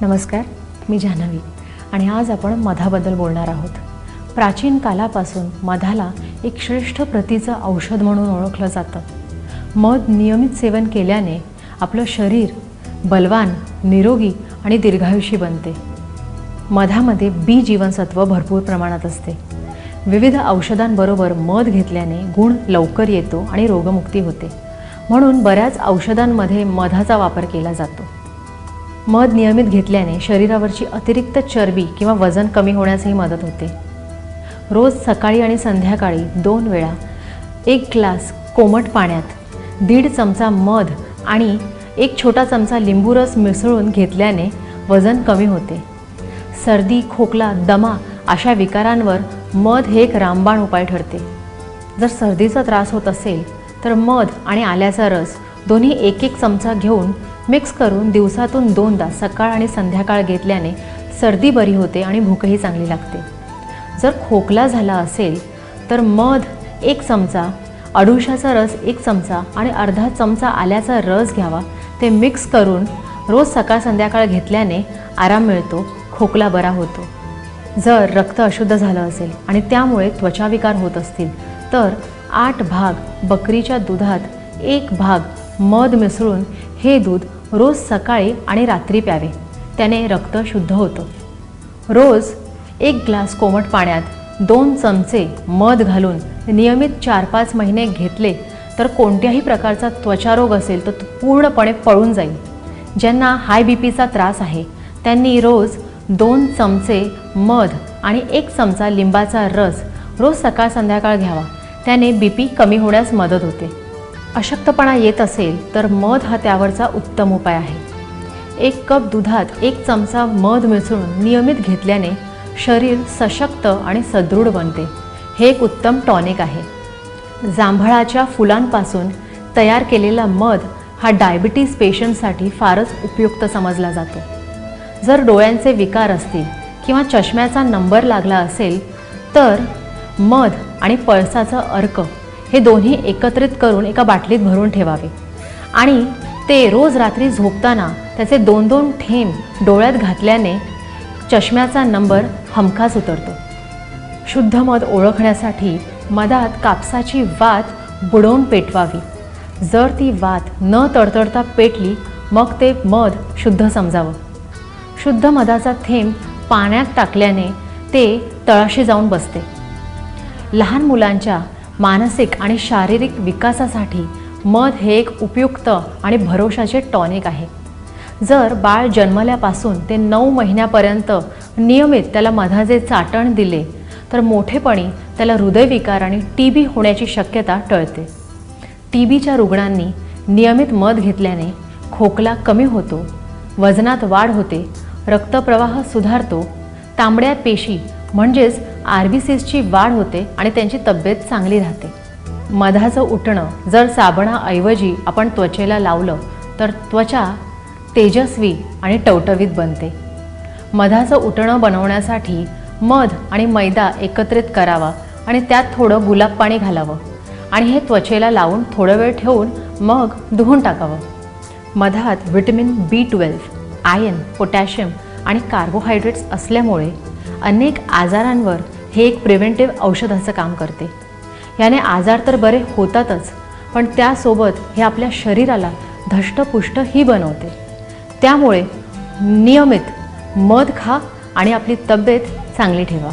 नमस्कार, मी जान्हवी आणि आज आपण मधाबद्दल बोलणार आहोत. प्राचीन कालापासून मधाला एक श्रेष्ठ प्रतीचं औषध म्हणून ओळखलं जातं. मध नियमित सेवन केल्याने आपलं शरीर बलवान, निरोगी आणि दीर्घायुषी बनते. मधामध्ये बी जीवनसत्व भरपूर प्रमाणात असते. विविध औषधांबरोबर मध घेतल्याने गुण लवकर येतो आणि रोगमुक्ती होते. म्हणून बऱ्याच औषधांमध्ये मधाचा वापर केला जातो. मध नियमित घेतल्याने शरीरावरची अतिरिक्त चरबी किंवा वजन कमी होण्यासही मदत होते. रोज सकाळी आणि संध्याकाळी 2 वेळा 1 ग्लास कोमट पाण्यात 1.5 चमचा मध आणि 1 छोटा चमचा लिंबू रस मिसळून घेतल्याने वजन कमी होते. सर्दी, खोकला, दमा अशा विकारांवर मध हे एक रामबाण उपाय ठरते. जर सर्दीचा त्रास होत असेल तर मध आणि आल्याचा रस दोन्ही 1-1 चमचा घेऊन मिक्स करून दिवसातून 2दा सकाळ आणि संध्याकाळ घेतल्याने सर्दी बरी होते आणि भूकही चांगली लागते. जर खोकला झाला असेल तर मध 1 चमचा, अडुळशाचा रस 1 चमचा आणि अर्धा चमचा आल्याचा रस घ्यावा. ते मिक्स करून रोज सकाळ संध्याकाळ घेतल्याने आराम मिळतो, खोकला बरा होतो. जर रक्त अशुद्ध झालं असेल आणि त्यामुळे त्वचाविकार होत असतील तर 8 भाग बकरीच्या दुधात 1 भाग मध मिसळून हे दूध रोज सकाळी आणि रात्री प्यावे. त्याने रक्त शुद्ध होतं. रोज 1 ग्लास कोमट पाण्यात 2 चमचे मध घालून नियमित 4-5 महिने घेतले तर कोणत्याही प्रकारचा त्वचारोग असेल तर तो पूर्णपणे पळून जाईल. ज्यांना हाय बीपीचा त्रास आहे त्यांनी रोज 2 चमचे मध आणि 1 चमचा लिंबाचा रस रोज सकाळ संध्याकाळ घ्यावा. त्याने बीपी कमी होण्यास मदत होते. अशक्तपणा येत असेल तर मध हा त्यावरचा उत्तम उपाय आहे. 1 कप दुधात 1 चमचा मध मिसळून नियमित घेतल्याने शरीर सशक्त आणि सदृढ बनते. हे एक उत्तम टॉनिक आहे. जांभळाच्या फुलांपासून तयार केलेला मध हा डायबिटीज पेशंटसाठी फारच उपयुक्त समजला जातो. जर डोळ्यांचे विकार असतील किंवा चष्म्याचा नंबर लागला असेल तर मध आणि पळसाचं अर्क हे दोन्ही एकत्रित करून एका बाटलीत भरून ठेवावे आणि ते रोज रात्री झोपताना त्याचे 2-2 थेंब डोळ्यात घातल्याने चष्म्याचा नंबर हमखास उतरतो. शुद्ध मध ओळखण्यासाठी मधात कापसाची वात बुडवून पेटवावी. जर ती वात न तडतडता पेटली मग ते मध शुद्ध समजावं. शुद्ध मधाचा थेंब पाण्यात टाकल्याने ते तळाशी जाऊन बसते. लहान मुलांच्या मानसिक आणि शारीरिक विकासासाठी मध हे एक उपयुक्त आणि भरोशाचे टॉनिक आहे. जर बाळ जन्मल्यापासून ते 9 महिन्यापर्यंत नियमित त्याला मधाचे चाटण दिले तर मोठेपणी त्याला हृदयविकार आणि TB होण्याची शक्यता टळते. TBच्या रुग्णांनी नियमित मध घेतल्याने खोकला कमी होतो, वजनात वाढ होते, रक्तप्रवाह सुधारतो, तांबड्या पेशी म्हणजेच RBCsची वाढ होते आणि त्यांची तब्येत चांगली राहते. मधाचं उटणं जर साबणाऐवजी आपण त्वचेला लावलं तर त्वचा तेजस्वी आणि टवटवीत बनते. मधाचं उटणं बनवण्यासाठी मध आणि मैदा एकत्रित करावा आणि त्यात थोडं गुलाब पाणी घालावं आणि हे त्वचेला लावून थोडा वेळ ठेवून मग धुवून टाकावं. मधात व्हिटॅमिन B12, आयर्न, पोटॅशियम आणि कार्बोहायड्रेट्स असल्यामुळे अनेक आजारांवर हे एक प्रिव्हेंटिव्ह औषधाचं काम करते. याने आजार तर बरे होतातच पण त्यासोबत हे आपल्या शरीराला धष्टपुष्टही बनवते. त्यामुळे नियमित मध खा आणि आपली तब्येत चांगली ठेवा.